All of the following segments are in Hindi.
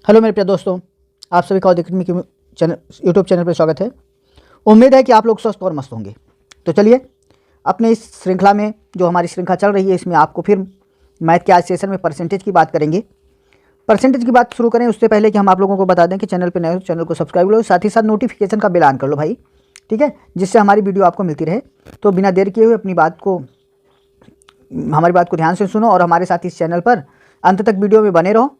हेलो मेरे प्रिय दोस्तों, आप सभी का अकेडमी के यूट्यूब चैनल पर स्वागत है। उम्मीद है कि आप लोग स्वस्थ और मस्त होंगे। तो चलिए अपने इस श्रृंखला में, जो हमारी श्रृंखला चल रही है, इसमें आपको फिर मैथ के आज सेशन में परसेंटेज की बात करेंगे। परसेंटेज की बात शुरू करें उससे पहले कि हम आप लोगों को बता दें कि चैनल पर नए हो चैनल को सब्सक्राइब लो, साथ ही साथ नोटिफिकेशन का बेल ऑन कर लो भाई, ठीक है, जिससे हमारी वीडियो आपको मिलती रहे। तो बिना देर किए हुए हमारी बात को ध्यान से सुनो और हमारे साथ इस चैनल पर अंत तक वीडियो में बने रहो,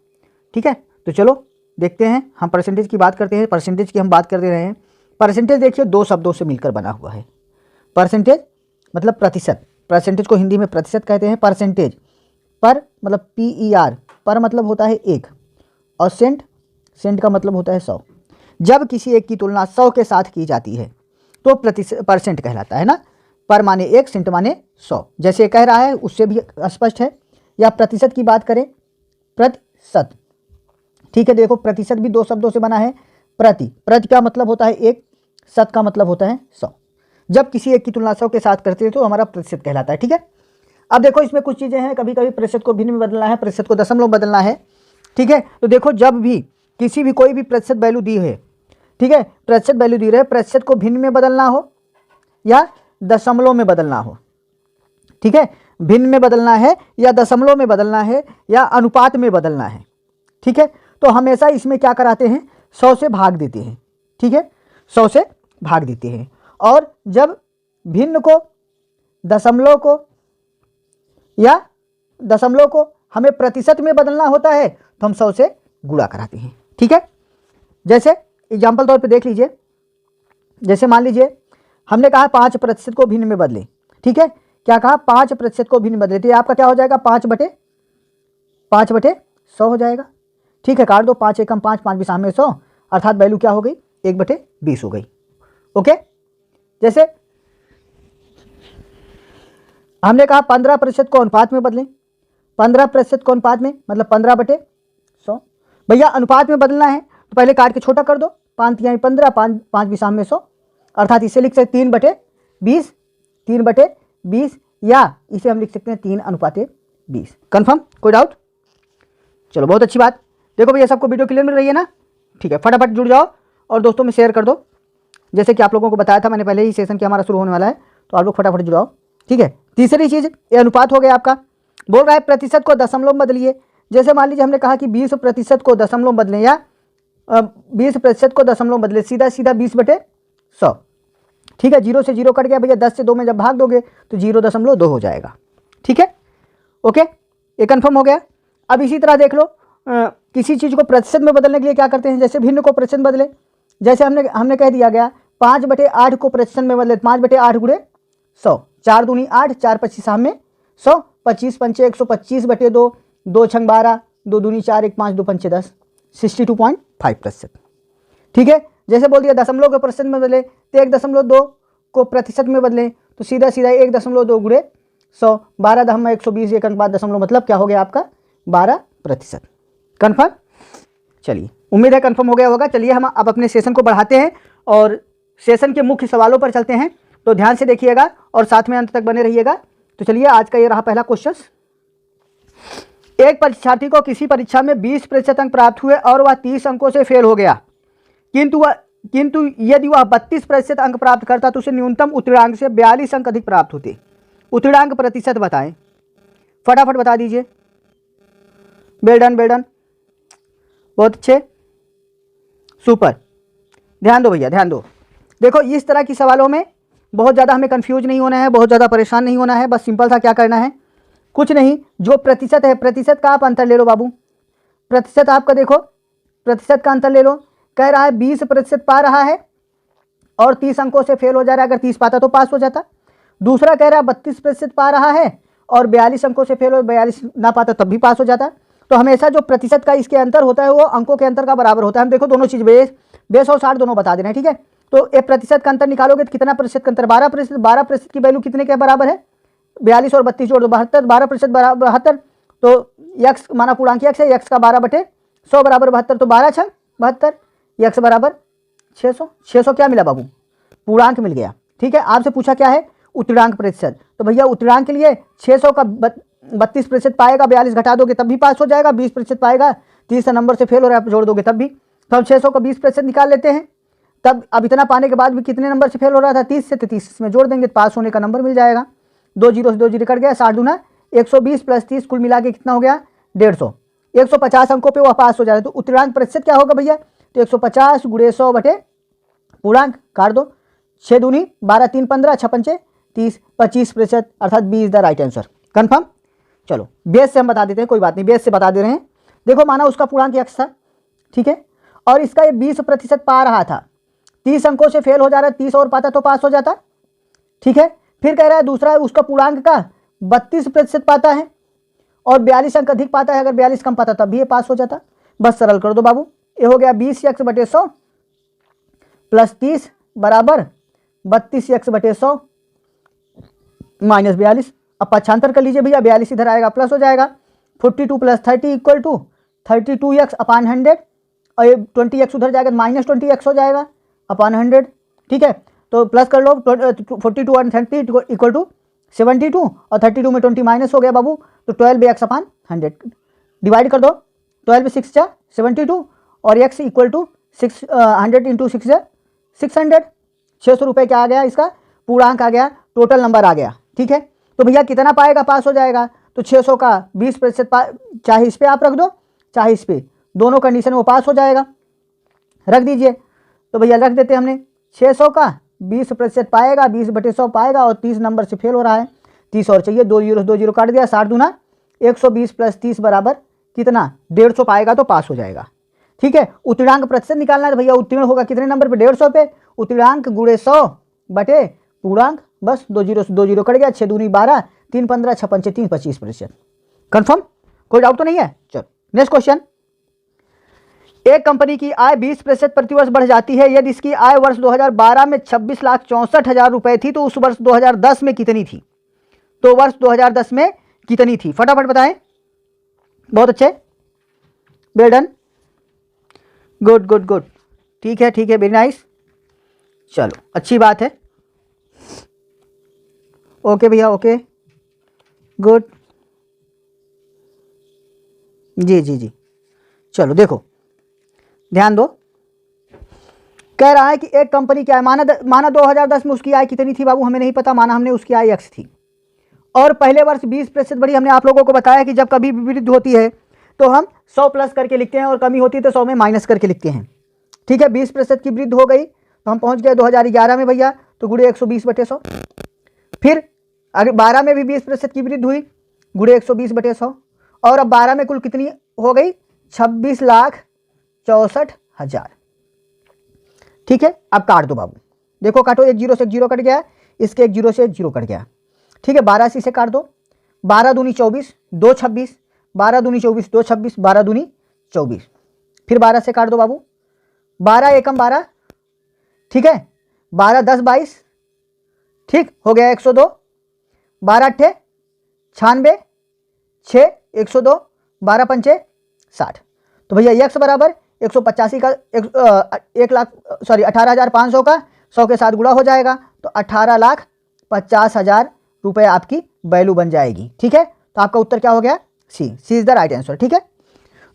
ठीक है। तो चलो देखते हैं, हम परसेंटेज की बात करते हैं। परसेंटेज की हम बात करते रहे हैं। परसेंटेज देखिए दो शब्दों से मिलकर बना हुआ है। परसेंटेज मतलब प्रतिशत, परसेंटेज को हिंदी में प्रतिशत कहते हैं। परसेंटेज पर मतलब PER, पर मतलब होता है एक, और सेंट का मतलब होता है 100। जब किसी एक की तुलना 100 के साथ की जाती है तो परसेंट कहलाता है ना। पर माने 1, सेंट माने 100, जैसे कह रहा है उससे भी स्पष्ट है। या प्रतिशत की बात करें, प्रतिशत, ठीक है। देखो प्रतिशत भी दो शब्दों से बना है। प्रति का मतलब होता है 1, शत का मतलब होता है 100। जब किसी एक की तुलना 100 के साथ करते हैं तो हमारा प्रतिशत कहलाता है, ठीक है। अब देखो इसमें कुछ चीज़ें हैं, कभी कभी प्रतिशत को भिन्न में बदलना है, प्रतिशत को दशमलव बदलना है, ठीक है। तो देखो जब भी किसी भी कोई भी प्रतिशत वैल्यू दी है, ठीक है, प्रतिशत वैल्यू दी रहे, प्रतिशत को भिन्न में बदलना हो या दशमलव में बदलना हो, ठीक है, भिन्न में बदलना है या दशमलव में बदलना है या अनुपात में बदलना है, ठीक है। तो हमेशा इसमें क्या कराते हैं, 100 से भाग देते हैं, ठीक है, 100 से भाग देते हैं। और जब भिन्न को दशमलव को या दशमलव को हमें प्रतिशत में बदलना होता है तो हम 100 से गुणा कराते हैं, ठीक है। जैसे एग्जाम्पल तौर पे देख लीजिए, जैसे मान लीजिए हमने कहा 5% को भिन्न में बदले, ठीक है। क्या कहा, 5% को भिन्न में बदले, तो ये आपका क्या हो जाएगा, 5/100 हो जाएगा, ठीक है। काट दो, 5 एकम 5, 5 भी सामने 100, अर्थात वैल्यू क्या हो गई, 1/20 हो गई, ओके। जैसे हमने कहा 15% को अनुपात में बदलें, 15% को अनुपात में मतलब 15/100। भैया अनुपात में बदलना है तो पहले काट के छोटा कर दो, 5 तिहाई 15, 5 भी सामने 100, अर्थात इसे लिख सकते 3/20, या इसे हम लिख सकते हैं 3:20। कन्फर्म, कोई डाउट? चलो बहुत अच्छी बात। देखो भैया सबको वीडियो क्लियर मिल रही है ना, ठीक है। फटाफट जुड़ जाओ और दोस्तों में शेयर कर दो। जैसे कि आप लोगों को बताया था मैंने पहले ही, सेशन कि हमारा शुरू होने वाला है, तो आप लोग फटाफट जुड़ाओ, ठीक है। तीसरी चीज़ ये अनुपात हो गया आपका। बोल रहा है प्रतिशत को दशमलव में बदलिए। जैसे मान लीजिए हमने कहा कि 20% को दशमलव में बदलें या 20% को दशमलव में बदले, सीधा 20/100, ठीक है। 0 से 0 कट गया भैया, 10 से 2 में जब भाग दोगे तो 0.2 हो जाएगा, ठीक है, ओके। ये कन्फर्म हो गया। अब इसी तरह देख लो, किसी चीज़ को प्रतिशत में बदलने के लिए क्या करते हैं, जैसे भिन्न को प्रतिशत में बदले, जैसे हमने कह दिया गया 5/8 को प्रतिशत में बदले, 5/8 गुणे 100, 4 दूनी 8, 4 25 सामने 100, 25 पंचे 125/2, 2 छंग 12, 2 दूनी 4, 1 5, 2 पंचे 10, 62.5%, ठीक है। जैसे बोल दिया दशमलव को प्रतिशत में बदले, तो 1.2 को प्रतिशत में बदलें तो सीधा 1.2 गुणे 100, 12 दहम 120, 1 अंक बाद दशमलव, मतलब क्या हो गया आपका 12%। कन्फर्म? चलिए उम्मीद है कन्फर्म हो गया होगा। चलिए हम अब अपने सेशन को बढ़ाते हैं और सेशन के मुख्य सवालों पर चलते हैं, तो ध्यान से देखिएगा और साथ में अंत तक बने रहिएगा। तो चलिए आज का ये रहा पहला क्वेश्चन। एक परीक्षार्थी को किसी परीक्षा में 20% अंक प्राप्त हुए और वह 30 अंकों से फेल हो गया, किंतु यदि वह 32% अंक प्राप्त करता तो उसे न्यूनतम उत्तीर्णांक से 42 अंक अधिक प्राप्त होते। उत्तीर्णांक प्रतिशत बताएं, फटाफट बता दीजिए। बेल डन, बहुत अच्छे, सुपर। ध्यान दो भैया, ध्यान दो। देखो इस तरह की सवालों में बहुत ज़्यादा हमें कंफ्यूज नहीं होना है, बहुत ज़्यादा परेशान नहीं होना है, बस सिंपल सा क्या करना है, कुछ नहीं, जो प्रतिशत है, प्रतिशत का आप अंतर ले लो बाबू। प्रतिशत आपका देखो, प्रतिशत का अंतर ले लो। कह रहा है 20% पा रहा है और 30 अंकों से फेल हो जा रहा है, अगर 30 पाता तो पास हो जाता। दूसरा कह रहा है 32% पा रहा है और 42 अंकों से फेल हो, 42 ना पाता तब भी पास हो जाता। तो हमेशा जो प्रतिशत का इसके अंतर होता है वो अंकों के अंतर का बराबर होता है। हम देखो दोनों चीज़ बेस और 60 दोनों बता देना है, ठीक है। तो ये प्रतिशत का अंतर निकालोगे तो कितना प्रतिशत का अंतर, 12%। 12% की वैल्यू कितने के बराबर है, 42 और 32 जोड़ दो 72, 12% बराबर 72, तो यक्स माना पूर्णांक यक्स है, यक्स का 12/100 बराबर 72, तो 12 छंग 72, यक्स बराबर 600। 600 क्या मिला बाबू, पूर्णांक मिल गया, ठीक है। आपसे पूछा क्या है, उत्तीर्णांक प्रतिशत, तो भैया उत्तीर्णांक के लिए 600 का 32% पाएगा, 42 घटा दोगे तब भी पास हो जाएगा, 20% पाएगा 30 नंबर से फेल हो रहा है, आप जोड़ दोगे तब भी। तो हम 600 का 20% निकाल लेते हैं। तब अब इतना पाने के बाद भी कितने नंबर से फेल हो रहा था, 30 से, तो 30 इसमें जोड़ देंगे तो पास होने का नंबर मिल जाएगा। 2 जीरो से 2 जीरो कट गया, 60 दूना 120 प्लस 30 कुल मिला के कितना हो गया 150। 150 अंकों पे वह पास हो जाए तो उत्तीर्णांक प्रतिशत क्या होगा भैया, तो 150 गुणे 100 बटे पूर्णांक, काट दो, 6 दूनी 12 3 15 6 पंचे 30, 25% अर्थात B is the right answer. Confirm. चलो बेस से हम बता देते हैं, कोई बात नहीं, बेस से बता दे रहे हैं। देखो माना उसका पूर्णांक x था, ठीक है, और इसका ये 20% पा रहा था, 30 अंकों से फेल हो जा रहा है, 30 और पाता तो पास हो जाता, ठीक है। फिर कह रहा है दूसरा उसका पूर्णांक का 32% पाता है और 42 अंक अधिक पाता है, अगर 42 कम पाता तब भी ये पास हो जाता। बस सरल कर दो बाबू, ये हो गया 20x बटे 100 प्लस 30 बराबर 32x बटे 100 माइनस 42। अब पक्षांतर कर लीजिए भैया, 42 इधर आएगा प्लस हो जाएगा, 42 प्लस 30 इक्वल टू 32x अपान 100, और ये 20x उधर जाएगा माइनस 20x हो जाएगा अपान 100, ठीक है। तो प्लस कर लो, 42 और 30 इक्वल टू 72, और 32 में 20 माइनस हो गया बाबू, तो 12x अपान 100 डिवाइड कर दो, 12 6 जा 72 और x इक्वल टू 100 इंटू 6 जा 600, 600 रुपये क्या आ गया, इसका पूर्णांक आ गया, टोटल नंबर आ गया, ठीक है। तो भैया कितना पाएगा, पास हो जाएगा, तो 600 का 20% चाहे इस पर आप रख दो चाहे इस पर, दोनों कंडीशन वो पास हो जाएगा, रख दीजिए। तो भैया रख देते हैं हमने, 600 का 20% पाएगा, 20 बटे 100 पाएगा, और 30 नंबर से फेल हो रहा है, 30 और चाहिए, 2 जीरो काट दिया, 60 दूना 120 प्लस 30 बराबर कितना 150 पाएगा तो पास हो जाएगा, ठीक है। उत्तीर्णांक प्रतिशत निकालना है भैया, उत्तीर्ण होगा कितने नंबर पे, 150 पे, उत्तीर्णांक गुणे 100 बटे पूर्णांक, बस 2 जीरो से 2 जीरो कट गया, 6 दूनी 12 3 15 6 पंचे 3 25%। कन्फर्म, कोई डाउट तो नहीं है। चलो नेक्स्ट क्वेश्चन, एक कंपनी की आय 20% प्रतिवर्ष बढ़ जाती है, यदि इसकी आय वर्ष 2012 में 26,64,000 रुपए थी तो उस वर्ष 2010 में कितनी थी, तो वर्ष 2010 में कितनी थी, फटाफट बताएं। बहुत अच्छे, well done, good good good, ठीक है वेरी नाइस, चलो अच्छी बात है, ओके भैया ओके, गुड, जी, चलो देखो ध्यान दो, कह रहा है कि एक कंपनी क्या है, माना 2010 में उसकी आय कितनी थी बाबू, हमें नहीं पता, माना हमने उसकी आय x थी, और पहले वर्ष 20% बढ़ी। हमने आप लोगों को बताया कि जब कभी भी वृद्धि होती है तो हम 100 प्लस करके लिखते हैं, और कमी होती है तो 100 में माइनस करके लिखते हैं, ठीक है। 20% की वृद्धि हो गई तो हम पहुंच गए 2011 में भैया, तो गुणे 120 बटे 100। फिर अगर 12 में भी 20% की वृद्धि हुई, गुणे 120 बटे 100, और अब 12 में कुल कितनी हो गई, 26,64,000, ठीक है। अब काट दो बाबू, देखो काटो, 1 जीरो से 1 जीरो कट गया, इसके 1 जीरो से 1 जीरो कट गया, ठीक है। 12 से काट दो, 12 दूनी 24 2 26, 12 दूनी 24 2 26, 12 दूनी 24, फिर 12 से काट दो बाबू, 12 एकम 12, ठीक है, 12 10 22, ठीक हो गया 102, 12 अट्ठे 96, 6 102, 12 पंचे 60, तो भैया x बराबर 185 का 18,500 का 100 के साथ गुणा हो जाएगा, तो 18,50,000 रुपए आपकी वैल्यू बन जाएगी, ठीक है। तो आपका उत्तर क्या हो गया, सी इज द राइट आंसर, ठीक है।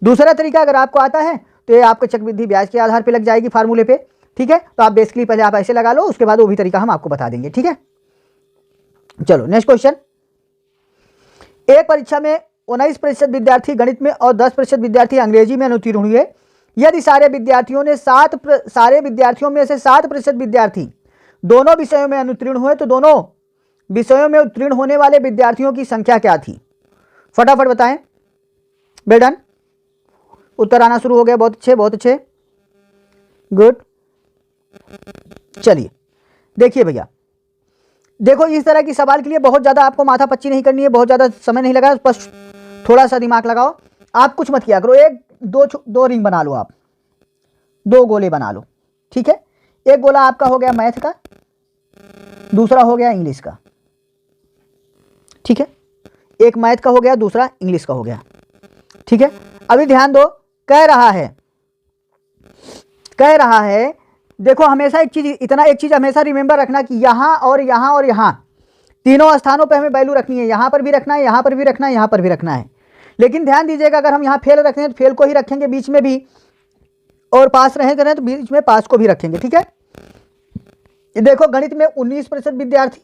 दूसरा तरीका अगर आपको आता है तो ये आपको चक्रवृद्धि ब्याज के आधार पे लग जाएगी फार्मूले पे, ठीक है। तो आप बेसिकली पहले आप ऐसे लगा लो, उसके बाद वो भी तरीका हम आपको बता देंगे, ठीक है। चलो नेक्स्ट क्वेश्चन, एक परीक्षा में 19% विद्यार्थी गणित में और 10% विद्यार्थी अंग्रेजी में अनुत्तीर्ण हुए, यदि सारे विद्यार्थियों में से 7% विद्यार्थी दोनों विषयों में अनुत्तीर्ण हुए तो दोनों विषयों में उत्तीर्ण होने वाले विद्यार्थियों की संख्या क्या थी, फटाफट बताएं। वेल डन, उत्तर आना शुरू हो गया, बहुत अच्छे, गुड। चलिए देखिए भैया, देखो इस तरह की सवाल के लिए बहुत ज़्यादा आपको माथा पच्ची नहीं करनी है, बहुत ज़्यादा समय नहीं लगा, बस थोड़ा सा दिमाग लगाओ, आप कुछ मत किया करो, दो रिंग बना लो, आप 2 गोले बना लो, ठीक है। एक गोला आपका हो गया मैथ का, दूसरा हो गया इंग्लिश का, ठीक है। एक मैथ का हो गया, दूसरा इंग्लिश का हो गया, ठीक है। अभी ध्यान दो, कह रहा है देखो हमेशा एक चीज हमेशा रिमेंबर रखना कि यहाँ और यहाँ और यहाँ तीनों स्थानों पे हमें वैल्यू रखनी है, यहाँ पर भी रखना है, यहाँ पर भी रखना है, यहाँ पर भी रखना है, लेकिन ध्यान दीजिएगा, अगर हम यहाँ फेल रख रहे हैं तो फेल को ही रखेंगे बीच में भी, और पास रहेंगे तो बीच में पास को भी रखेंगे। ठीक है, देखो गणित में 19% विद्यार्थी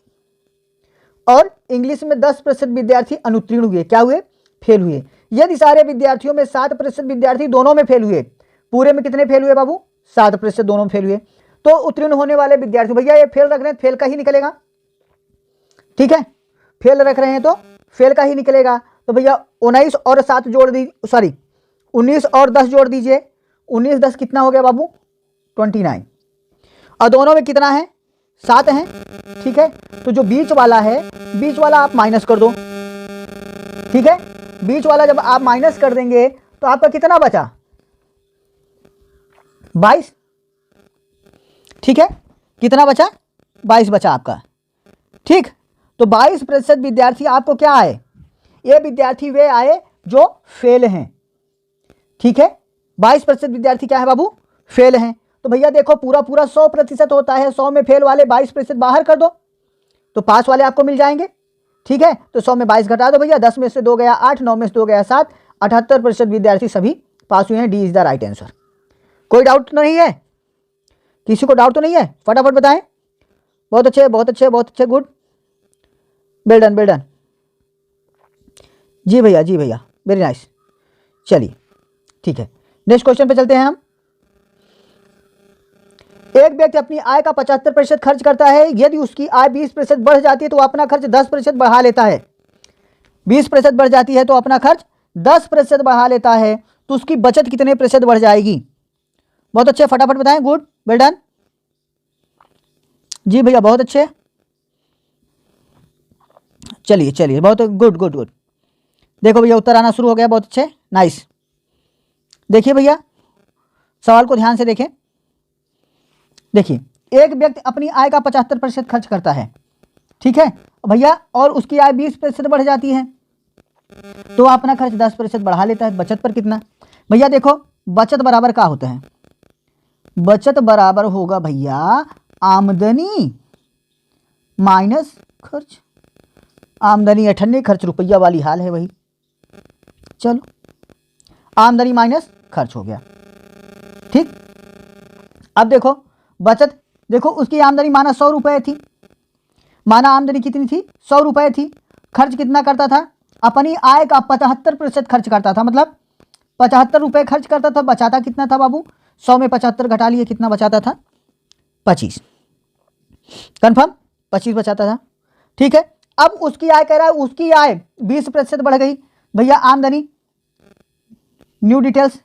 और इंग्लिश में 10% विद्यार्थी अनुत्तीर्ण हुए। क्या हुए? फेल हुए। यदि सारे विद्यार्थियों में 7% विद्यार्थी दोनों में फेल हुए, पूरे में कितने फेल हुए बाबू? 7% दोनों में फेल हुए, तो उत्तीर्ण होने वाले विद्यार्थी, भैया ये फेल रख रहे हैं फेल का ही निकलेगा। ठीक है, फेल रख रहे हैं तो फेल का ही निकलेगा। तो भैया 19 और 7 जोड़ दी, सॉरी 19 और 10 जोड़ दीजिए, 19 10 कितना हो गया बाबू? 29। और दोनों में कितना है? 7 है। ठीक है, तो जो बीच वाला है, बीच वाला आप माइनस कर दो। ठीक है, बीच वाला जब आप माइनस कर देंगे तो आपका कितना बचा? 22। ठीक है, कितना बचा? 22 बचा आपका। ठीक, तो 22% विद्यार्थी आपको क्या आए? ये विद्यार्थी वे आए जो फेल हैं। ठीक है, 22% विद्यार्थी क्या है बाबू? फेल हैं। तो भैया देखो पूरा पूरा 100% होता है, 100 में फेल वाले 22% बाहर कर दो तो पास वाले आपको मिल जाएंगे। ठीक है, तो 100 में 22 घटा दो भैया, 10 में से 2 गया 8, 9 में से 2 गया 7, 78% विद्यार्थी सभी पास हुए हैं। D is the right answer. कोई डाउट तो नहीं है? किसी को डाउट तो नहीं है? फटाफट बताएं। बहुत अच्छे, बहुत अच्छे, बहुत अच्छे, good, well done, well done. जी भैया, जी भैया, वेरी नाइस। चलिए ठीक है, नेक्स्ट क्वेश्चन पे चलते हैं हम। एक व्यक्ति अपनी आय का 75% खर्च करता है। यदि उसकी आय 20% बढ़ जाती है तो अपना खर्च 10% बढ़ा लेता है। 20% बढ़ जाती है तो अपना खर्च 10% बढ़ा लेता है, तो उसकी बचत कितने प्रतिशत बढ़ जाएगी? बहुत अच्छे, फटाफट बताएं। Good, well done. जी भैया, बहुत अच्छे। चलिए चलिए, बहुत गुड गुड गुड। देखो भैया उत्तर आना शुरू हो गया, बहुत अच्छे, नाइस। देखिए भैया सवाल को ध्यान से देखें। देखिए एक व्यक्ति अपनी आय का 75% खर्च करता है। ठीक है भैया, और उसकी आय 20% बढ़ जाती है तो अपना खर्च 10% बढ़ा लेता है। बचत पर कितना? भैया देखो बचत बराबर क्या होता है? बचत बराबर होगा भैया आमदनी माइनस खर्च। आमदनी 98, खर्च रुपया वाली हाल है वही। चलो आमदनी माइनस खर्च हो गया। ठीक, अब देखो बचत, देखो उसकी आमदनी माना 100 रुपये थी, माना आमदनी कितनी थी? 100 रुपये थी। खर्च कितना करता था? अपनी आय का 75% खर्च करता था, मतलब 75 रुपये खर्च करता था। बचाता कितना था बाबू? 100 में 75 घटा लिए, कितना बचाता था? 25। कन्फर्म, 25 बचाता था। ठीक है, अब उसकी आय कह रहा है, उसकी आय 20% बढ़ गई। भैया आमदनी, न्यू डिटेल्स,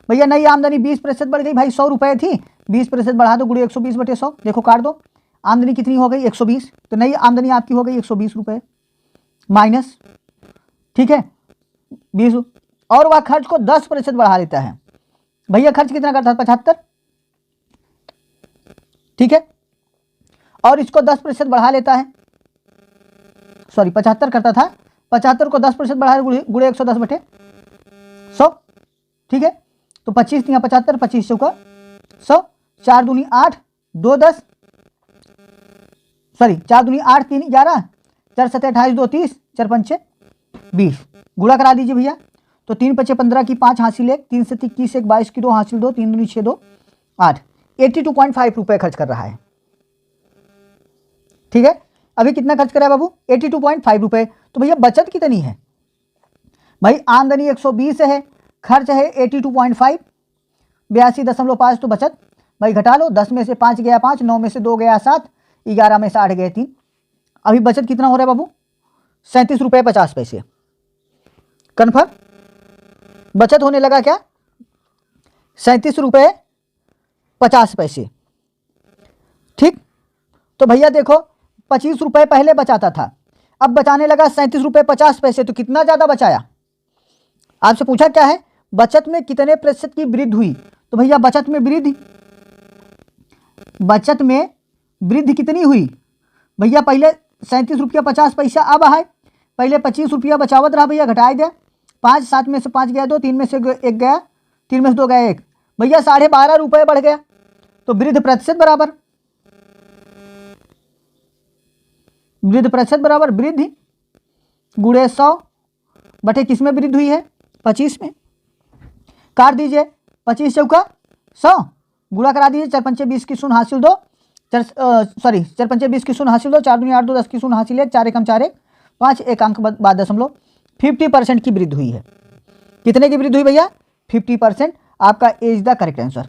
भैया नई आमदनी 20% बढ़ गई। भाई 100 रुपये थी, 20% बढ़ा दो, गुणे 120/100, देखो काट दो, आमदनी कितनी हो गई? 120। तो नई आमदनी आपकी हो गई 120 रुपये माइनस, ठीक है 20, और वह खर्च को 10% बढ़ा लेता है। भैया खर्च कितना करता था? 75। ठीक है, और इसको 10% बढ़ा लेता है, सॉरी 75 करता था, 75 को 10% बढ़ा गुणे 110/100। ठीक है, तो 25 या 75, 25 चौका 100, 4 दूनी 8, 2 10, सॉरी 4 दूनी 8, 3 11, 4 7 28, 2 30, 4 5 20। गुणा करा दीजिए भैया, तो 3 5 15 की 5 हासिल 1, 3 से 21 1, 22 की 2 हासिल 2, 3 दूनी 6 2 8, 82.5 रुपये खर्च कर रहा है। ठीक है, अभी कितना खर्च करा है बाबू? 82.5 रुपये। तो भैया बचत कितनी है? भाई आमदनी 120 है, खर्च है 82.5, 82.5, तो बचत भाई घटा लो, 10 में से 5 गया 5, 9 में से 2 गया 7, 11 में से 8 गए 3। अभी बचत कितना हो रहा है बाबू? 37 रुपये 50 पैसे। कन्फर्म, बचत होने लगा क्या? 37 रुपये 50 पैसे। ठीक, तो भैया देखो 25 रुपये पहले बचाता था, अब बचाने लगा 37 रुपये 50 पैसे, तो कितना ज़्यादा बचाया? आपसे पूछा क्या है? बचत में कितने प्रतिशत की वृद्धि हुई? तो भैया बचत में वृद्धि, बचत में वृद्धि कितनी हुई? भैया पहले 37 रुपया 50 पैसा अब है, पहले 25 रुपया बचावत रहा भैया, घटाए दिया, 5 7 में से 5 गया 2, 3 में से 1 गया, 3 में से 2 गया 1, भैया 12.5 रुपये बढ़ गया। तो वृद्धि प्रतिशत बराबर, वृद्धि प्रतिशत बराबर वृद्धि गुणे 100 बटे किस में वृद्धि हुई है? 25 में काट दीजिए, 25 चौका 100, गुणा करा दीजिए, 4 पंचे 20 की शून्य हासिल 2, 4 पंचे 20 की शून्य हासिल 2, 4 दूनी 8 2 10 की शून्य हासिल 1, 4 एकम 4 1 5, एक अंक बाद दशमलव, 50% की वृद्धि हुई है। कितने की वृद्धि हुई भैया? 50%। आपका ए इज द करेक्ट आंसर।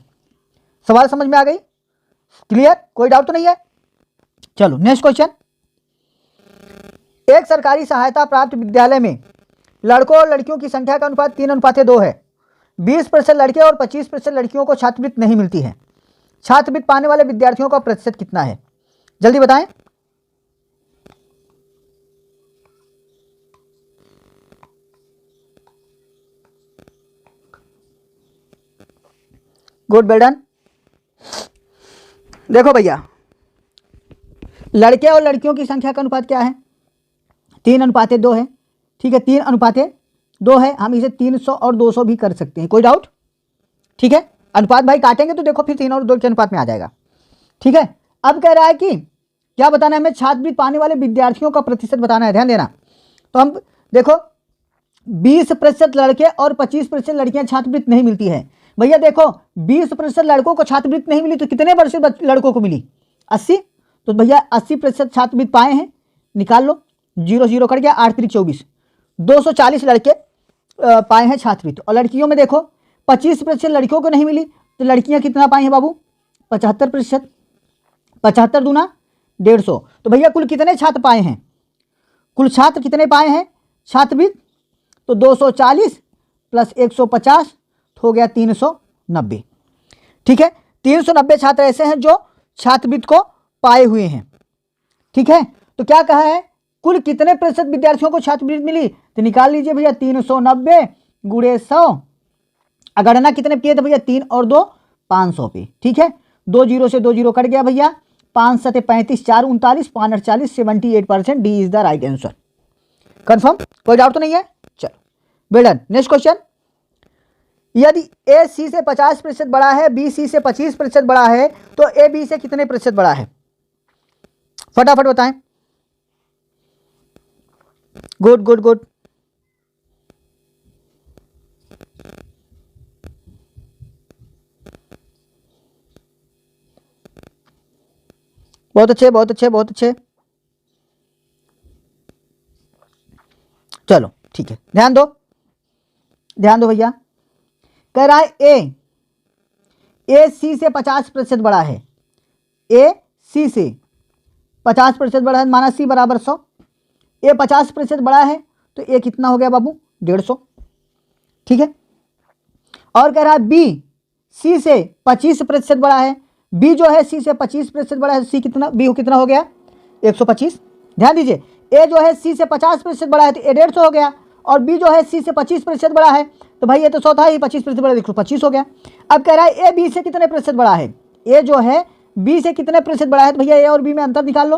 सवाल समझ में आ गई? क्लियर? कोई डाउट तो नहीं है? चलो नेक्स्ट क्वेश्चन। एक सरकारी सहायता प्राप्त विद्यालय में लड़कों और लड़कियों की संख्या का अनुपात 3:2 है। 20% लड़के और 25% लड़कियों को छात्रवृत्ति नहीं मिलती है। छात्रवृत्ति पाने वाले विद्यार्थियों का प्रतिशत कितना है? जल्दी बताएं। Good, well done. देखो भैया, लड़के और लड़कियों की संख्या का अनुपात क्या है? 3:2 है। ठीक है, 3:2 है। हम इसे 300 और 200 भी कर सकते हैं, कोई डाउट? ठीक है, अनुपात भाई काटेंगे तो देखो फिर 3 और 2 के अनुपात में आ जाएगा। ठीक है, अब कह रहा है कि क्या बताना है हमें? छात्रवृत्ति पाने वाले विद्यार्थियों का प्रतिशत बताना है। ध्यान देना। तो हम देखो 20% लड़के और 25% लड़कियां छात्रवृत्ति नहीं मिलती है। भैया देखो 20% लड़कों को छात्रवृत्ति नहीं मिली तो कितने % लड़कों को मिली? 80। तो भैया 80% छात्रवृत्ति पाए हैं, निकाल लो, 0 0 कट गया, 8 3 24, 240 लड़के पाए हैं छात्रवृत्ति। और लड़कियों में देखो 25% लड़कियों को नहीं मिली तो लड़कियां कितना पाई हैं बाबू? 75%। 75 दूना 150। तो भैया कुल कितने छात्र पाए हैं? कुल छात्र कितने पाए हैं छात्रवृत्ति? तो 240 प्लस 150 हो गया 390। ठीक है, 390 छात्र ऐसे हैं जो छात्रवृत्ति को पाए हुए हैं। ठीक है, तो क्या कहा है? कुल कितने प्रतिशत विद्यार्थियों को छात्रवृत्ति मिली? तो निकाल लीजिए भैया, 390 गुणे 100। गणना कितने किए थे भैया? 3 और 2 500 पे। ठीक है, 2 0 से 2 0 कट गया भैया, 5 7 35, 4 39, 5 8 40, 78%। D is the right answer. Confirm? कोई डाउट तो नहीं है? चलो वेल डन। Next question. यदि ए सी से 50% बड़ा है, बी सी से 25% बड़ा है, तो ए बी से कितने प्रतिशत बड़ा है? फटाफट बताएं। Good good good. बहुत अच्छे बहुत अच्छे बहुत अच्छे। चलो ठीक है, ध्यान दो भैया। कह रहा है ए सी से 50% बड़ा है। ए सी से 50% बड़ा है, माना सी बराबर 100। ए 50% बड़ा है तो ए कितना हो गया बाबू? 150। ठीक है, और कह रहा है बी सी से 25% बड़ा है। बी जो है सी से 25% बड़ा है, सी कितना? बी कितना हो गया? 125। ध्यान दीजिए, ए जो है सी से 50% बड़ा है तो ए 150 हो गया, और बी जो है सी से 25% बड़ा है तो भाई ये तो 100 था ही, 25% बड़ा, देखो 25 हो गया। अब कह रहा है ए बी से कितने प्रतिशत बड़ा है? ए जो है बी से कितने प्रतिशत बड़ा है? तो भैया ए और बी में अंतर निकाल लो।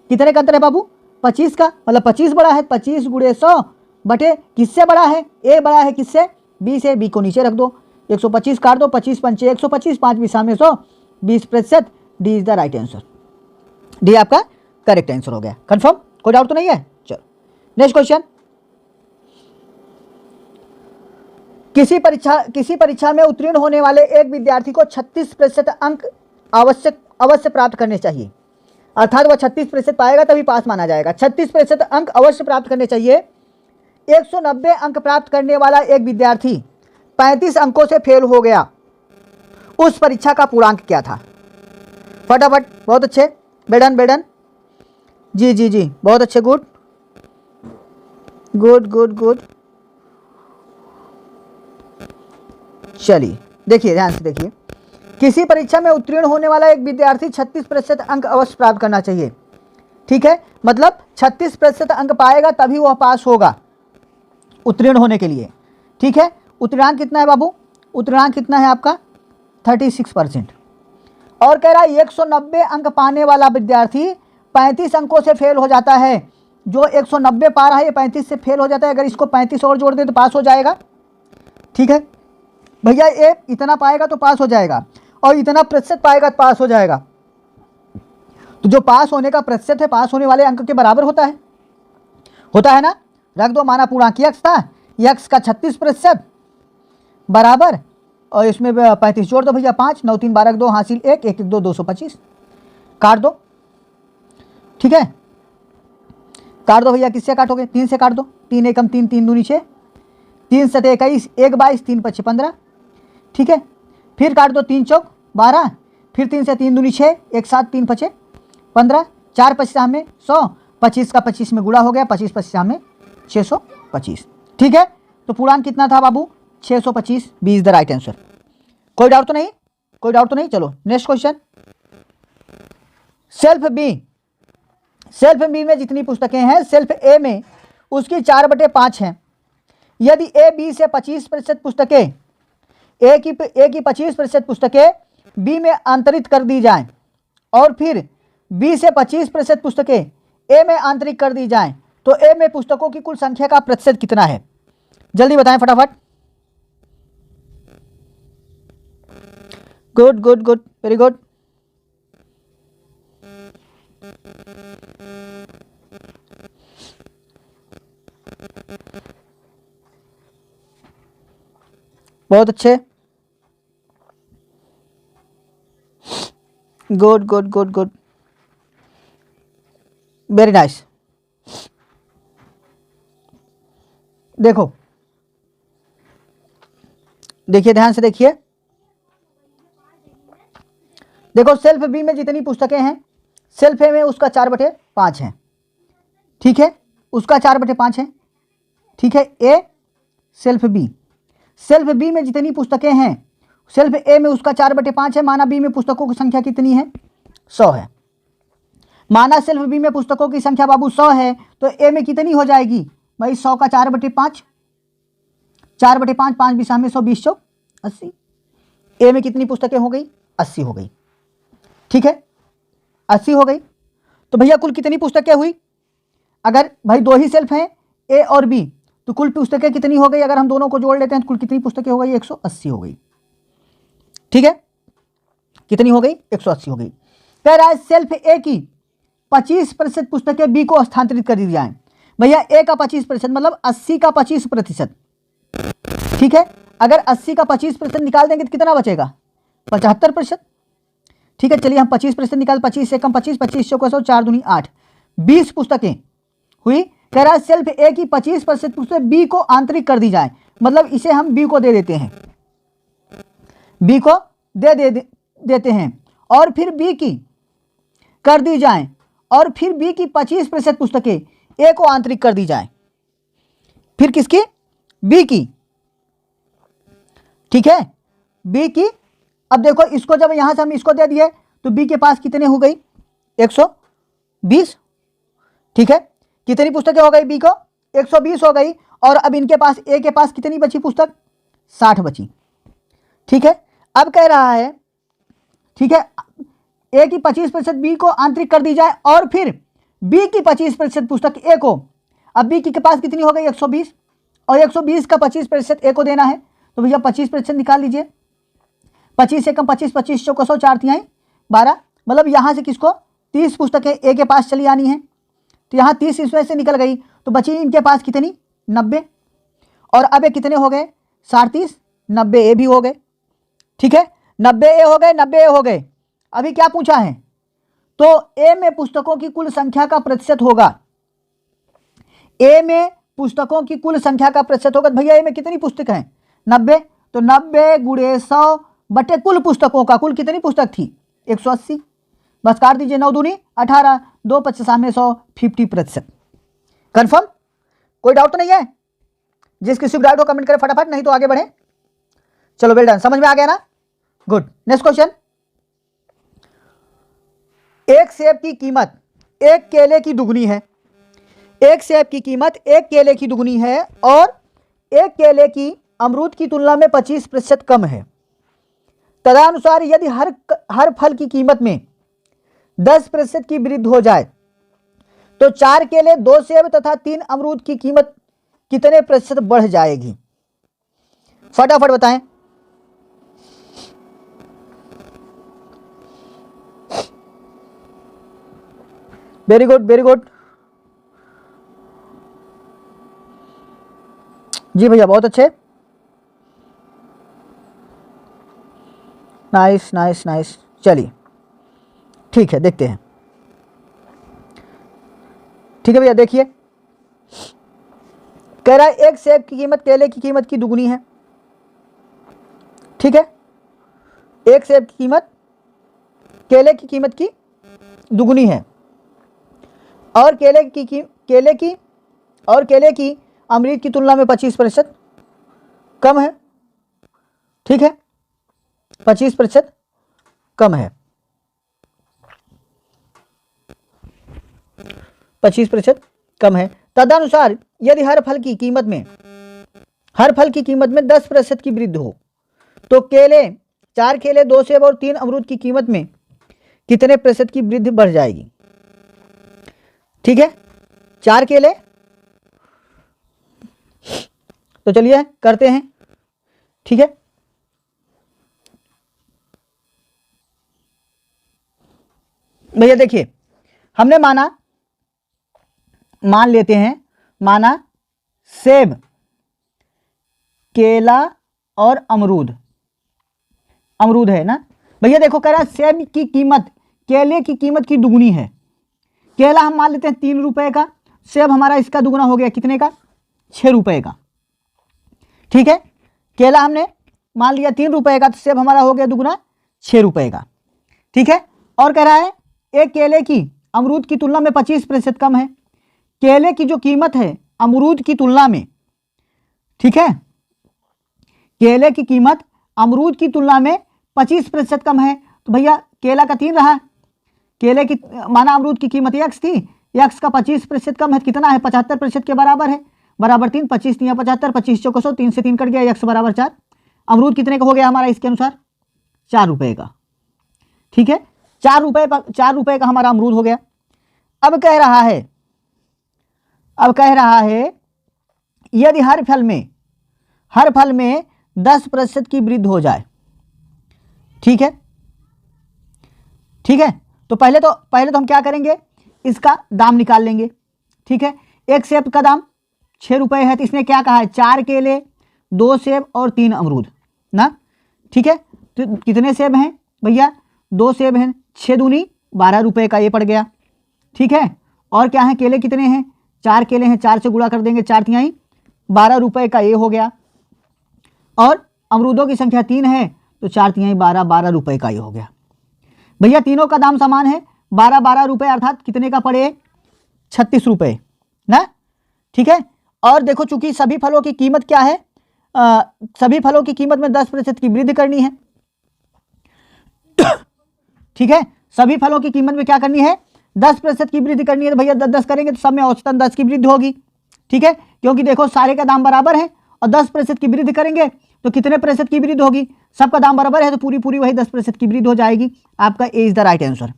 कितने का अंतर है बाबू? 25 का, मतलब 25 बड़ा है। 25 गुणे 100 बटे किससे बड़ा है? ए बड़ा है किससे? बी से। बी को नीचे रख दो, 125 काट दो, 25 पंचे 125, 5 भी सामने 100, 20%। D is the right answer. D आपका करेक्ट आंसर हो गया। कंफर्म? कोई डाउट तो नहीं है? चलो नेक्स्ट क्वेश्चन। किसी परीक्षा में उत्तीर्ण होने वाले एक विद्यार्थी को 36% अंक अवश्य प्राप्त करने चाहिए। अर्थात वह 36% पाएगा तभी पास माना जाएगा। 36% अंक अवश्य प्राप्त करने चाहिए। 190 अंक प्राप्त करने वाला एक विद्यार्थी 35 अंकों से फेल हो गया, उस परीक्षा का पूर्णांक क्या था? फटाफट, बहुत अच्छे, बेडन। जी जी जी, बहुत अच्छे, गुड गुड गुड गुड। चलिए देखिए, ध्यान से देखिए। किसी परीक्षा में उत्तीर्ण होने वाला एक विद्यार्थी 36% अंक अवश्य प्राप्त करना चाहिए। ठीक है, मतलब 36% अंक पाएगा तभी वह पास होगा उत्तीर्ण होने के लिए। ठीक है, उत्तीर्णांक कितना है बाबू? उत्तीर्णांक कितना है आपका? 36%। और कह रहा है 190 अंक पाने वाला विद्यार्थी 35 अंकों से फेल हो जाता है। जो 190 पा रहा है ये 35 से फेल हो जाता है। अगर इसको 35 और जोड़ दे तो पास हो जाएगा। ठीक है भैया, ये इतना पाएगा तो पास हो जाएगा, और इतना प्रतिशत पाएगा तो पास हो जाएगा। तो जो पास होने का प्रतिशत है पास होने वाले अंक के बराबर होता है ना। रख दो, माना पूर्णांकीय अक्ष था, x का 36% बराबर, और इसमें 35 जोड़ दो भैया, 5 9 3 12 2 हासिल 1 1 1 2 225, काट दो। ठीक है, काट दो भैया, किससे काटोगे? 3 से काट दो, 3 एकम 3 3 दूनी 6, 3 7 21 1 22 3 5 15। ठीक है, फिर काट दो, 3 चौक 12, फिर 3 से 3 दूनी 6 1 7 3 5 15, 4 25 में 100, 25 का 25 में गुणा हो गया, 25 25 में 625। ठीक है, तो पूर्णांक कितना था बाबू? 625, B is the right answer. कोई डाउट तो नहीं? कोई डाउट तो नहीं? चलो नेक्स्ट क्वेश्चन। सेल्फ बी में जितनी पुस्तकें हैं, सेल्फ ए में उसकी 4/5 हैं। यदि ए बी से 25% पुस्तकें, ए की 25% पुस्तकें बी में आंतरित कर दी जाएं, और फिर बी से 25% पुस्तकें ए में आंतरिक कर दी जाएं, तो ए में पुस्तकों की कुल संख्या का प्रतिशत कितना है? जल्दी बताएं फटाफट। Good good good, very good. बहुत अच्छे, good good good good, very nice. देखो, देखिए ध्यान से देखिए, देखो सेल्फ बी में जितनी पुस्तकें हैं, सेल्फ ए में उसका 4/5 है। ठीक है, उसका 4/5 है। ठीक है, ए सेल्फ बी में जितनी पुस्तकें हैं, सेल्फ ए में उसका 4/5 है। माना बी में पुस्तकों की संख्या कितनी है? 100 है। माना सेल्फ बी में पुस्तकों की संख्या बाबू 100 है, तो ए में कितनी हो जाएगी भाई? 100 का 4/5, 4/5, 5 बिसा में 100, 20 चौक 80। ए में कितनी पुस्तकें हो गई? 80 हो गई। ठीक है, 80 हो गई। तो भैया कुल कितनी पुस्तकें हुई? अगर भाई दो ही सेल्फ हैं, ए और बी, तो कुल पुस्तकें कितनी हो गई? अगर हम दोनों को जोड़ लेते हैं तो कुल कितनी पुस्तकें हो गई? 180 हो गई। ठीक है, कितनी हो गई? 180 हो गई। कह रहा है सेल्फ ए की 25% पुस्तकें बी को हस्तांतरित कर दी जाएं। भैया ए का 25% मतलब 80 का 25%। ठीक है, अगर 80 का 25% निकाल देंगे तो कितना बचेगा? 75%। ठीक है, चलिए हम 25% निकाल, 25 से कम 25, 25 चौको 100, 4 दूनी 8, 20 पुस्तकें हुई। कह रहा है सेल्फ ए की 25% पुस्तकें बी को आंतरिक कर दी जाए, मतलब इसे हम बी को दे देते हैं, बी को देते हैं, और फिर बी की कर दी जाए, और फिर बी की 25% पुस्तकें ए को आंतरिक कर दी जाए। फिर किसकी? बी की। ठीक है, बी की। अब देखो इसको जब यहां से हम इसको दे दिए तो बी के पास कितने हो गई? 120। ठीक है, कितनी पुस्तकें हो गई बी को? 120 हो गई। और अब इनके पास, ए के पास कितनी बची पुस्तक? 60 बची। ठीक है, अब कह रहा है, ठीक है, ए की 25% बी को आंतरिक कर दी जाए, और फिर बी की 25% पुस्तक ए को। अब बी के पास कितनी हो गई? 120, और 120 का 25% ए को देना है, तो भैया 25% निकाल लीजिए। 25 से कम 25, 25 चौको 100, 4 तिहाई 12, मतलब यहाँ से किसको? 30 पुस्तकें ए के पास चली आनी है, तो यहाँ 30 इसमें से निकल गई, तो बची इनके पास कितनी? 90। और अब ये कितने हो गए? 37, 90 ए भी हो गए। ठीक है, 90 ए हो गए, 90 ए हो गए। अभी क्या पूछा है? तो ए में पुस्तकों की कुल संख्या का प्रतिशत होगा, ए में पुस्तकों की कुल संख्या का प्रतिशत होगा। भैया ए में कितनी पुस्तक हैं? 90, तो 90 गुणे 100 बटे कुल पुस्तकों का, कुल कितनी पुस्तक थी? 180। बस काट दीजिए, 9 दूनी 18, 2 55 में 100, 50%। कंफर्म? कोई डाउट तो नहीं है? जिस किसी को डाउट हो कमेंट करें फटाफट, नहीं तो आगे बढ़े। चलो वेल डन, समझ में आ गया ना? गुड। Next question. एक सेब की कीमत एक केले की दुगनी है। एक सेब की कीमत एक केले की दुगनी है, और एक केले की अमरूद की तुलना में 25% कम है। तदनुसार यदि हर फल की कीमत में 10% की वृद्धि हो जाए, तो 4 केले, 2 सेब तथा 3 अमरूद की कीमत कितने प्रतिशत बढ़ जाएगी? फटाफट बताएं। Very good, very good. जी भैया बहुत अच्छे, नाइस नाइस नाइस। चलिए ठीक है, देखते हैं। ठीक है भैया, देखिए कह रहा है एक सेब की कीमत केले की कीमत की दुगुनी है। ठीक है, एक सेब की कीमत केले की कीमत की दुगुनी है, और केले की अमरूद की तुलना में 25% कम है। ठीक है, 25% कम है, 25% कम है। तदनुसार यदि हर फल की कीमत में 10% की वृद्धि हो तो 4 केले 2 सेब और 3 अमरूद की कीमत में कितने प्रतिशत की वृद्धि बढ़ जाएगी। ठीक है, 4 केले, तो चलिए करते हैं। ठीक है, भैया देखिए, हमने मान लेते हैं, माना सेब, केला और अमरूद है ना भैया। देखो कह रहा है सेब की कीमत केले की कीमत की दुगुनी है। केला हम मान लेते हैं 3 रुपए का, सेब हमारा इसका दुगुना हो गया कितने का, 6 रुपए का। ठीक है, केला हमने मान लिया 3 रुपए का, तो सेब हमारा हो गया दुगुना 6 रुपए का। ठीक है, और कह रहा है एक केले की अमरूद की तुलना में 25% कम है। केले की जो कीमत है अमरूद की तुलना में, ठीक है, केले की कीमत अमरूद की तुलना में 25% कम है। तो भैया केला का 3 रहा, केले की माना अमरूद की कीमत x थी, x का 25% कम है, कितना है, 75% के बराबर है, बराबर 3, 25 3 75, 25 चौको 100, 3 से 3 कट गया, x बराबर 4। अमरूद कितने का हो गया हमारा इसके अनुसार, 4 रुपए का। ठीक है, 4 रुपए का हमारा अमरूद हो गया। अब कह रहा है यदि हर फल में 10% की वृद्धि हो जाए। ठीक है, तो पहले तो हम क्या करेंगे, इसका दाम निकाल लेंगे। ठीक है, एक सेब का दाम 6 रुपए है, तो इसने क्या कहा है, 4 केले 2 सेब और 3 अमरूद ना। ठीक है, तो कितने सेब हैं भैया, 2 सेब हैं, 6 दूनी 12 रुपए का ये पड़ गया। ठीक है, और क्या है, केले कितने हैं, 4 केले हैं, 4 से गुणा कर देंगे, 4 तिहाई 12 रुपए का ये हो गया। और अमरूदों की संख्या 3 है, तो 4 तिहाई 12 रुपए का ये हो गया। भैया तीनों का दाम समान है, 12 रुपए, अर्थात कितने का पड़े, 36 रुपए ना। ठीक है, और देखो चूंकि सभी फलों की कीमत क्या है, सभी फलों की कीमत में 10% की वृद्धि करनी है। ठीक है, सभी फलों की कीमत में क्या करनी है, 10% की वृद्धि करनी है। तो भैया 10 करेंगे तो सब में औसतन 10 की वृद्धि होगी। ठीक है, क्योंकि देखो सारे का दाम बराबर है, और 10% की वृद्धि करेंगे तो कितने प्रतिशत की वृद्धि होगी, सबका दाम बराबर है, तो पूरी वही 10% की वृद्धि हो जाएगी। आपका ए इज द राइट आंसर।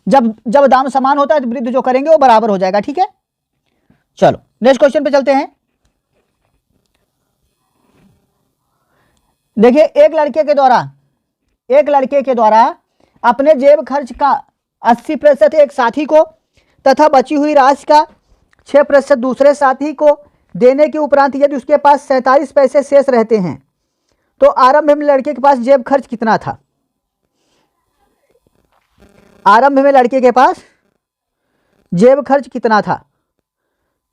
जब दाम समान होता है तो वृद्धि जो करेंगे वो बराबर हो जाएगा। ठीक है, चलो नेक्स्ट क्वेश्चन पे चलते हैं। देखिए एक लड़के के द्वारा अपने जेब खर्च का 80% एक साथी को तथा बची हुई राशि का 6% दूसरे साथी को देने के उपरांत यदि उसके पास 47 पैसे शेष रहते हैं तो आरंभ में लड़के के पास जेब खर्च कितना था। आरंभ में लड़के के पास जेब खर्च कितना था।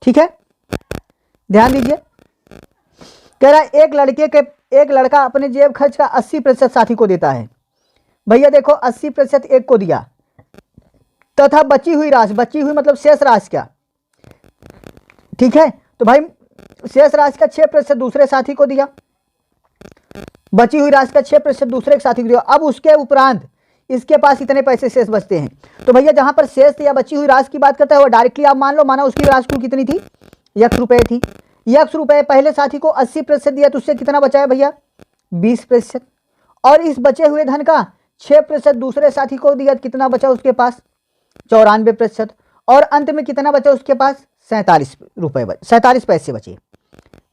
ठीक है, ध्यान दीजिए, कह रहा है एक लड़का अपने जेब खर्च का 80% साथी को देता है। भैया देखो 80% एक को दिया, तथा बची हुई मतलब शेष राशि क्या। ठीक है, तो भाई शेष राशि का 6% दूसरे साथी को दिया, बची हुई राशि का 6% दूसरे साथी को दिया। अब उसके उपरांत इसके पास इतने पैसे शेष बचते हैं। तो भैया जहां पर शेष या बची हुई राशि की बात करता है वो डायरेक्टली आप मान लो, माना उसकी राशि कुल कितनी थी, x रुपए थी। x रुपए पहले साथी को 80% दिया, तो उससे कितना बचा है भैया, 20%। और इस बचे हुए धन का 6% दूसरे साथी को दिया, कितना बचा उसके पास, 94%। और अंत में कितना बचा उसके पास, 47 पैसे बचे।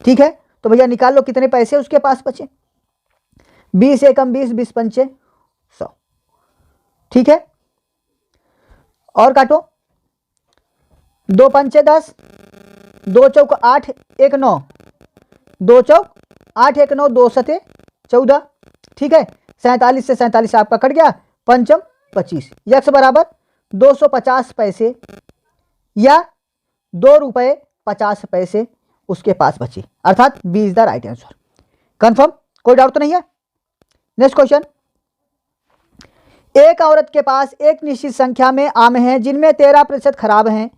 ठीक है, तो भैया निकाल लो कितने पैसे उसके पास बचे, 20 एकम 20, 20 पंचे 100। ठीक है, और काटो, 2 पंचे 10, 2 चौक 8, 1 9, 2 चौक 8 1 9 2 सते 14, ठीक है। 47 से 47 आपका कट गया, पंचम 25, यक्स बराबर 250 पैसे या 2 रुपये 50 पैसे उसके पास बचे, अर्थात B is the right answer. Confirm, कोई डाउट तो नहीं है। नेक्स्ट क्वेश्चन, एक औरत के पास एक निश्चित संख्या में आम हैं जिनमें 13% खराब हैं।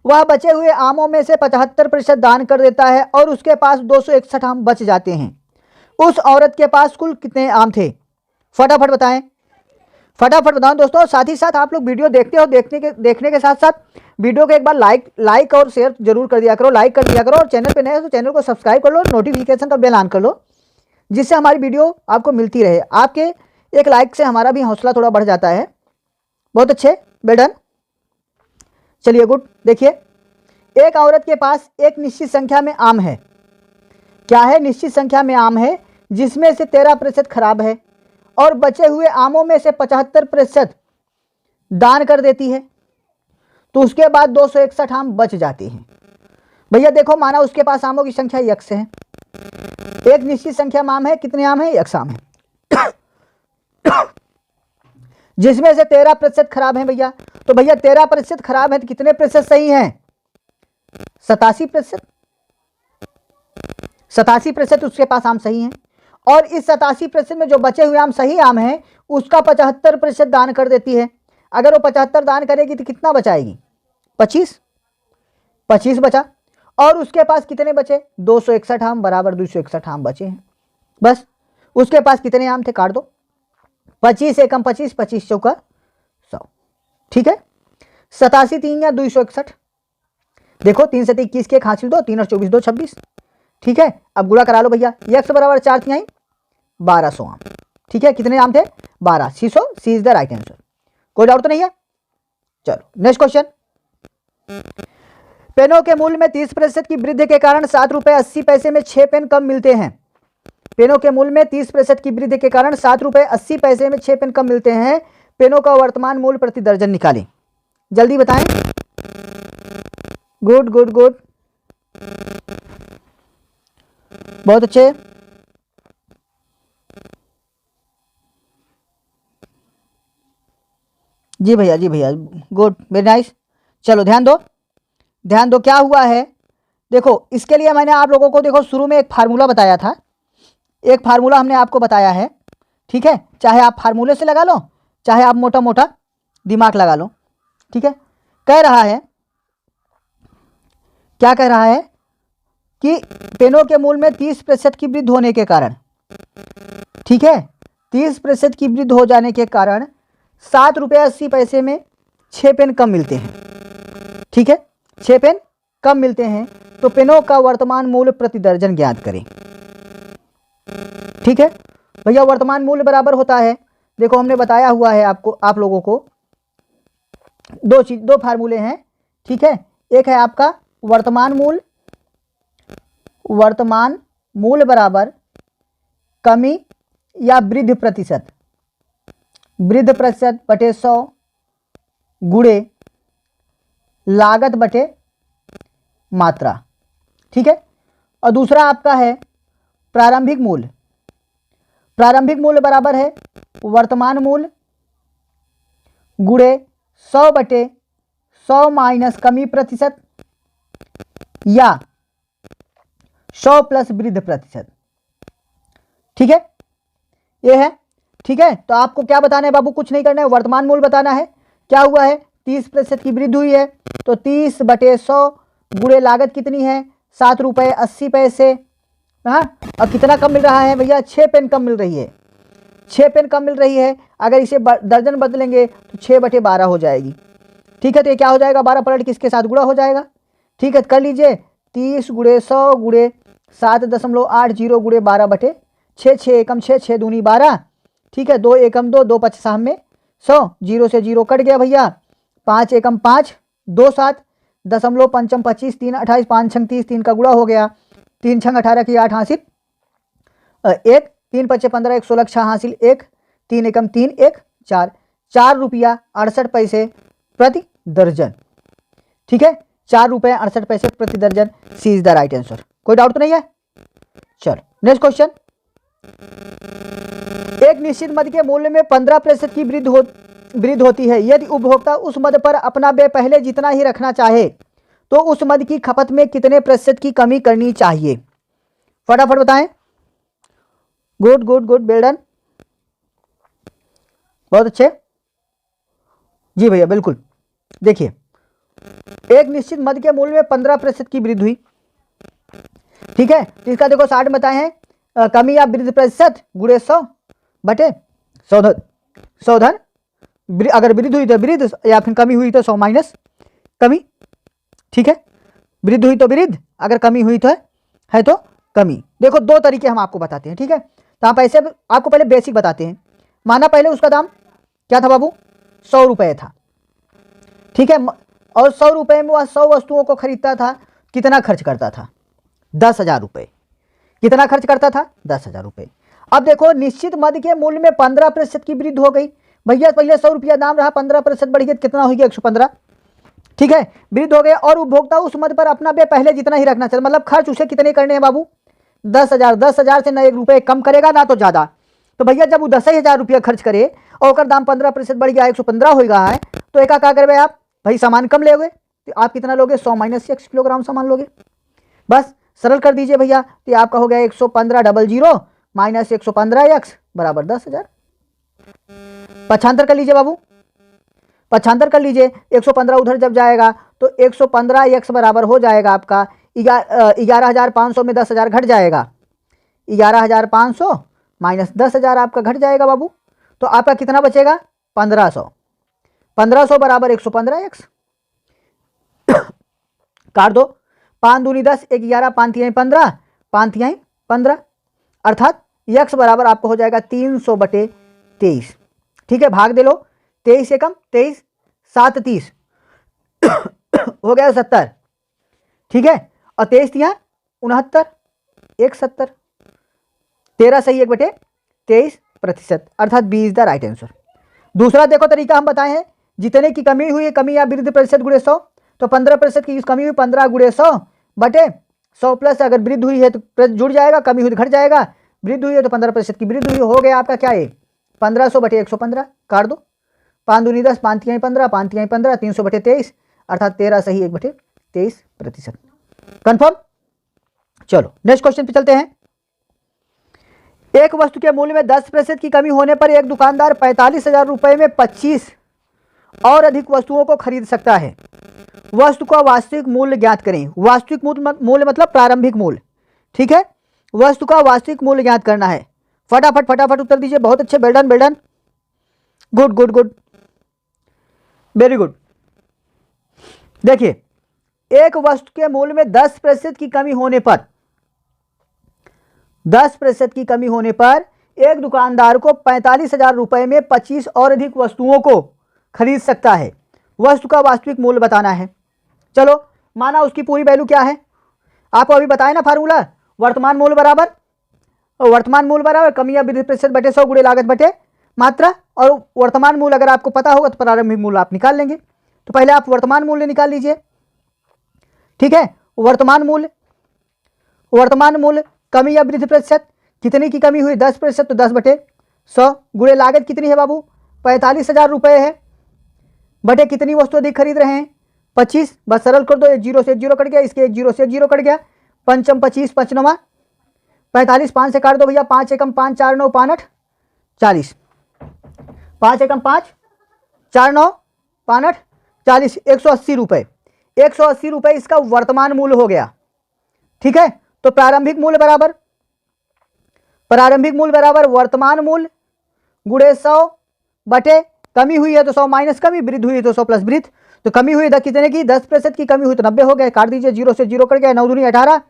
वह बचे हुए आमों में से 75% दान कर देता है और उसके पास 261 आम बच जाते हैं। उस औरत के पास कुल कितने आम थे? फटाफट बताएं, फटाफट बताओ दोस्तों। साथ ही साथ आप लोग वीडियो देखते हो, देखने के साथ साथ वीडियो को एक बार लाइक और शेयर जरूर कर दिया करो, लाइक कर दिया करो, और चैनल पे नए हो तो चैनल को सब्सक्राइब कर लो, नोटिफिकेशन का बेल ऑन कर लो, जिससे हमारी वीडियो आपको मिलती रहे। आपके एक लाइक से हमारा भी हौसला थोड़ा बढ़ जाता है। बहुत अच्छे, वेल डन। चलिए गुड। देखिए, एक औरत के पास एक निश्चित संख्या में आम है। क्या है? निश्चित संख्या में आम है जिसमें से 13% खराब है और बचे हुए आमों में से 75% दान कर देती है, तो उसके बाद 261 आम बच जाते हैं। भैया देखो, माना उसके पास आमों की संख्या यक्स है, एक निश्चित संख्या में आम है, कितने आम है? यक्स आम है, जिसमें से 13% खराब है भैया। तो भैया 13% खराब है तो कितने प्रतिशत सही हैं? 87%। 87% उसके पास आम सही हैं, और इस 87% में जो बचे हुए आम सही आम हैं उसका 75% दान कर देती है। अगर वो 75 दान करेगी तो कितना बचाएगी? 25 बचा, और उसके पास कितने बचे? 261 आम बराबर 261 आम बचे हैं। बस उसके पास कितने आम थे? काट दो, 25 एकम 25, 25 चौका 100, ठीक है। 87 3 या 261, देखो 3 से 21 के हासिल दो, 3 और 24 2 26, ठीक है। अब गुणा करा लो भैया, यक्स बराबर 4 3 1200 आम, ठीक है। कितने आम थे? 12, सी इज द राइट आंसर। कोई डाउट तो नहीं है। चलो नेक्स्ट क्वेश्चन, पेनों के मूल्य में 30% की वृद्धि के कारण 7 रुपये 80 पैसे में 6 पेन कम मिलते हैं। पेनों के मूल्य में 30% की वृद्धि के कारण 7 रुपये 80 पैसे में 6 पेन कम मिलते हैं। पेनों का वर्तमान मूल्य प्रति दर्जन निकालें, जल्दी बताएं। गुड गुड गुड, बहुत अच्छे। जी भैया, जी भैया, गुड, वेरी नाइस। चलो ध्यान दो, ध्यान दो, क्या हुआ है देखो। इसके लिए मैंने आप लोगों को देखो शुरू में एक फार्मूला बताया था, एक फार्मूला हमने आपको बताया है, ठीक है। चाहे आप फार्मूले से लगा लो, चाहे आप मोटा मोटा दिमाग लगा लो, ठीक है। कह रहा है, क्या कह रहा है कि पेनों के मूल्य में 30% की वृद्धि होने के कारण, ठीक है, 30% की वृद्धि हो जाने के कारण 7 रुपये 80 पैसे में 6 पेन कम मिलते हैं, ठीक है। 6 पेन कम मिलते हैं, तो पेनों का वर्तमान मूल्य प्रति दर्जन ज्ञात करें, ठीक है। भैया वर्तमान मूल्य बराबर होता है, देखो हमने बताया हुआ है आपको, आप लोगों को दो फार्मूले हैं, ठीक है। एक है आपका वर्तमान मूल्य बराबर कमी या वृद्धि प्रतिशत, वृद्धि प्रतिशत बटे 100 गुणे लागत बटे मात्रा, ठीक है। और दूसरा आपका है प्रारंभिक मूल्य। प्रारंभिक मूल्य बराबर है वर्तमान मूल्य गुणे 100 बटे 100 माइनस कमी प्रतिशत या 100 प्लस वृद्धि प्रतिशत, ठीक है। ये है, ठीक है। तो आपको क्या बताना है बाबू? कुछ नहीं करना है, वर्तमान मूल्य बताना है। क्या हुआ है? 30% की वृद्धि हुई है, तो 30 बटे 100 गुणे लागत कितनी है? 7 रुपये 80 पैसे। हाँ, और कितना कम मिल रहा है भैया? 6 पेन कम मिल रही है, 6 पेन कम मिल रही है। अगर इसे दर्जन बदलेंगे तो 6 बटे 12 हो जाएगी, ठीक है। तो ये क्या हो जाएगा? 12 पलट किसके साथ गुणा हो जाएगा, ठीक है। कर लीजिए, 30 गुणे 100 गुणे 7.80 गुणे 12 बटे 6, 6 एकम 6, 6 दूनी 12, ठीक है। 2 एकम 2, 2 पचास में 100, 0 से 0 कट गया भैया। 5 एकम 5, 2 7 दशमलव पंचम 25, 3 28, 5 छंग 30, 3 का गुणा हो गया, 3 छंग 18 की 8 हासिल 1, 3 पचे 15, 1 16 6 हासिल 1, 3 एकम 3 1 4, 4 रुपया 68 पैसे प्रति दर्जन, ठीक है। 4 रुपये 68 पैसे प्रति दर्जन, सी इज द राइट आंसर। कोई डाउट तो नहीं है। चलो नेक्स्ट क्वेश्चन। एक निश्चित मद के मूल्य में 15% की वृद्धि होती है। यदि उपभोक्ता उस मद पर अपना व्यय पहले जितना ही रखना चाहे तो उस मद की खपत में कितने प्रतिशत की कमी करनी चाहिए? फटाफट बताएं। Good good good, well done, बहुत अच्छे। जी भैया बिल्कुल। देखिए, एक निश्चित मद के मूल्य में 15% की वृद्धि हुई, ठीक है। तो इसका देखो 60 बताए हैं, कमी या वृद्धि प्रतिशत गुणे 100 बटे सौधन। अगर वृद्धि हुई तो वृद्धि, या फिर कमी हुई तो 100 माइनस कमी, ठीक है। वृद्धि हुई तो वृद्धि, अगर कमी हुई तो है तो कमी। देखो दो तरीके हम आपको बताते हैं, ठीक है। तो आप ऐसे आपको पहले बेसिक बताते हैं। माना पहले उसका दाम क्या था बाबू, 100 रुपये था, ठीक है। और 100 रुपये में वह 100 वस्तुओं को खरीदता था, कितना खर्च करता था? 10,000 रुपये। कितना खर्च करता था? 10,000 रुपये। अब देखो निश्चित मद के मूल्य में 15% की वृद्धि हो गई भैया। पहले 100 रुपया दाम रहा, 15% बढ़ गया, कितना हो गया? 115, ठीक है। वृद्धि हो गया और उपभोक्ता उस मद पर अपना व्यय पहले जितना ही रखना चाहिए, मतलब खर्च उसे कितने करने हैं बाबू? 10,000। 10,000 से ना 1 रुपये कम करेगा ना तो ज़्यादा। तो भैया जब वो 10,000 रुपया खर्च करे और उसका दाम 15% बढ़ गया, 115 हो गया है, तो एक क्या करें आप भाई? सामान कम लोगे तो आप कितना लोगे? 100 माइनस 6 किलोग्राम सामान लोगे। बस सरल कर दीजिए भैया, तो आपका हो गया 115 माइनस 115x बराबर 10,000। पक्षांतर कर लीजिए बाबू, पक्षांतर कर लीजिए। 115 उधर जब जाएगा तो 115x बराबर हो जाएगा आपका 11,500 में 10,000 घट जाएगा। 11,500 माइनस 10,000 आपका घट जाएगा बाबू। तो आपका कितना बचेगा? 1500। 1500 बराबर 115x। काट दो, 5 दूनी 10, 1 11, 5 तिहाई 15, 5 तिहाई 15, अर्थात x बराबर आपको हो जाएगा 300 बटे 23, ठीक है। भाग दे लो, 23 से कम 23, 7 30 हो गया 70, ठीक है। और 23 तिहाई 69, 1 70, 13 सही 1 बटे 23%, अर्थात B is the right answer. दूसरा देखो तरीका हम बताए हैं, जितने की कमी हुई है, कमी या वृद्धि प्रतिशत गुणे 100, तो 15% की कमी हुई, 15 गुणे 100 बटे 100 प्लस अगर वृद्धि हुई है तो जुड़ जाएगा, कमी हुई तो घट जाएगा, वृद्धि हुई है तो 15% की वृद्धि हुई, हो गया आपका क्या है? 1500 बटे 115। काट दो, 5 दूनी 10, 5 तिहाई 15, 5 तिहाई 15, 300 बटे 23, अर्थात 13 सही 1 बटे 23%। कन्फर्म। चलो नेक्स्ट क्वेश्चन पे चलते हैं। एक वस्तु के मूल्य में 10% की कमी होने पर एक दुकानदार 45,000 रुपये में 25 और अधिक वस्तुओं को खरीद सकता है। वस्तु का वास्तविक मूल्य ज्ञात करें। वास्तविक मूल्य मतलब प्रारंभिक मूल्य, ठीक है। वस्तु का वास्तविक मूल्य ज्ञात करना है। फटाफट फटाफट उत्तर दीजिए। बहुत अच्छे, well done well done, good good good, very good. देखिए, एक वस्तु के मूल्य में 10% की कमी होने पर, 10% की कमी होने पर एक दुकानदार को 45,000 रुपये में 25 और अधिक वस्तुओं को खरीद सकता है। वस्तु का वास्तविक मूल्य बताना है। चलो माना उसकी पूरी वैल्यू क्या है, आपको अभी बताया ना फार्मूला, वर्तमान मूल्य बराबर कमी या वृद्धि प्रतिशत बटे 100 गुणे लागत बटे मात्रा। और वर्तमान मूल्य अगर आपको पता होगा तो प्रारंभिक मूल्य आप निकाल लेंगे। तो पहले आप वर्तमान मूल्य निकाल लीजिए, ठीक है। वर्तमान मूल्य कमी या वृद्धि प्रतिशत, कितने की कमी हुई? 10%, तो 10 बटे 100 गुणे लागत कितनी है बाबू? 45,000 रुपये है, बटे कितनी वस्तु अधिक खरीद रहे हैं? 25। बस सरल कर दो, एक जीरो से एक जीरो कट गया, इसके एक जीरो से एक जीरो कट गया, पंचम 25, पंचनवा 45, 5 से काट दो भैया, 5 एकम 5, 4 9 5 8 40, 5 एकम 5, 4 9 5 8 40, 180 रुपये। 180 रुपये इसका वर्तमान मूल्य हो गया, ठीक है। तो प्रारंभिक मूल्य बराबर वर्तमान मूल्य गुणे 100 बटे कमी हुई है तो 100 माइनस कमी, वृद्धि हुई है तो 100 प्लस वृद्धि। तो कमी हुई कितने की? 10% की कमी हुई तो 90 हो गए, काट दीजिए, जीरो से जीरो कट गया, 9 दूनी 18,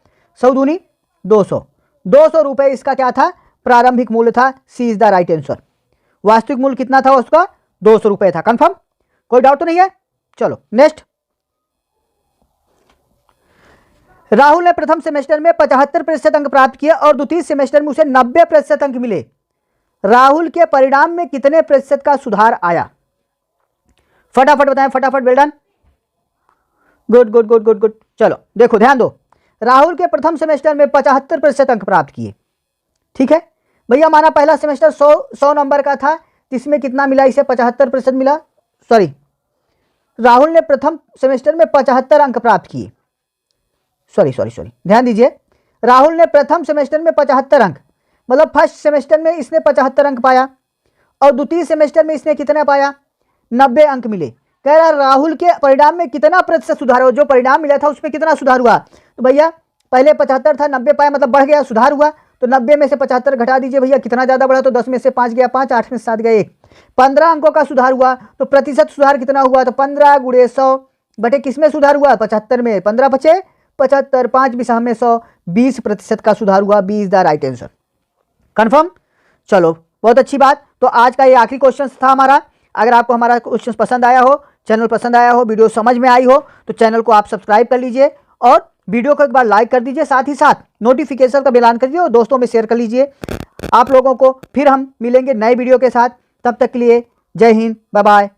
100 दूनी 200। 200 रुपये इसका क्या था? प्रारंभिक मूल्य था। सी इज द राइट आंसर। वास्तविक मूल्य कितना था उसका? 200 रुपये था। कंफर्म, कोई डाउट तो नहीं है? चलो नेक्स्ट। राहुल ने प्रथम सेमेस्टर में 75% अंक प्राप्त किए और द्वितीय सेमेस्टर में उसे 90% अंक मिले। राहुल के परिणाम में कितने प्रतिशत का सुधार आया? फटाफट बताएं, फटाफट, well done, good good good good good. चलो देखो ध्यान दो, राहुल के प्रथम सेमेस्टर में 75% अंक प्राप्त किए। ठीक है भैया, माना पहला सेमेस्टर 100 नंबर का था, इसमें कितना मिला इसे? 75% मिला। सॉरी, राहुल ने प्रथम सेमेस्टर में 75 अंक प्राप्त किए। सॉरी, ध्यान दीजिए, राहुल ने प्रथम सेमेस्टर में 75 अंक, मतलब फर्स्ट सेमेस्टर में इसने 75 अंक पाया और द्वितीय सेमेस्टर में इसने कितना पाया? 90 अंक मिले। कह रहा राहुल के परिणाम में कितना प्रतिशत सुधार हुआ, जो परिणाम मिला था उसमें कितना सुधार हुआ? तो भैया पहले 75 था, 90 पाया, मतलब बढ़ गया, सुधार हुआ। तो 90 में से 75 घटा दीजिए भैया, कितना ज़्यादा बढ़ा? तो 10 में से 5 गया 5, 8 में से 7 गया 1, 15 अंकों का सुधार हुआ। तो प्रतिशत सुधार कितना हुआ? तो 15 × 100 बटे किस में सुधार हुआ? 75 में। 15 बचे 75, 5 बिसा में 100, 20% का सुधार हुआ। 20 द राइट आंसर। कन्फर्म? चलो बहुत अच्छी बात। तो आज का ये आखिरी क्वेश्चन था हमारा। अगर आपको हमारा क्वेश्चन पसंद आया हो, चैनल पसंद आया हो, वीडियो समझ में आई हो, तो चैनल को आप सब्सक्राइब कर लीजिए और वीडियो को एक बार लाइक कर दीजिए, साथ ही साथ नोटिफिकेशन का बेल ऑन कर दीजिए और दोस्तों में शेयर कर लीजिए। आप लोगों को फिर हम मिलेंगे नए वीडियो के साथ। तब तक के लिए जय हिंद, बाय बाय।